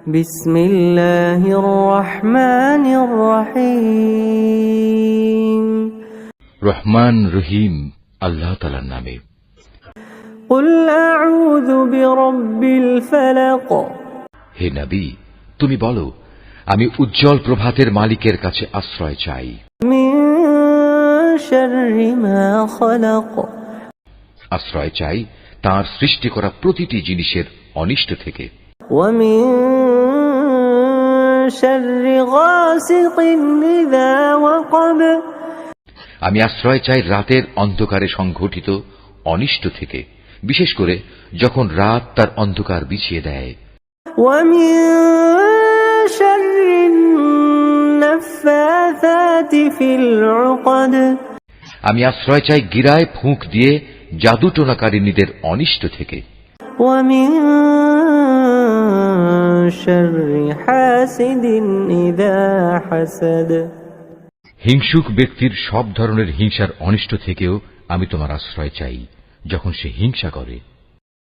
বিসমিল্লাহির রহমানির রহিম। রহমান রহিম আল্লাহ তাআলার নামে। কুল আউযু বিরাব্বিল ফালাক। হে নবী, তুমি বলো, আমি উজ্জ্বল প্রভাতের মালিকের কাছে আশ্রয় চাই। মিন শাররি মা খালাক। আশ্রয় চাই তার সৃষ্টি করা প্রতিটি জিনিসের অনিষ্ট থেকে। ওয়া মিন শাররি গাসিকিন ইযা ওয়াকাব। আমি আশ্রয় চাই রাতের অন্ধকারে সংঘটিত অনিষ্ট থেকে, বিশেষ করে যখন রাত তার অন্ধকার বিছিয়ে দেয়। ওয়া মিন শাররিন নাফফাসাতি ফিল উকদ। আমি আশ্রয় চাই গিরায় ফুঁক দিয়ে জাদু টোনাকারিনীদের অনিষ্ট থেকে। ওয়া মিন শাররি হাসিদিন ইযা হাসাদ। হিংসুক ব্যক্তির সব ধরনের হিংসার অনিষ্ট থেকেও আমি তোমার আশ্রয় চাই যখন সে হিংসা করে।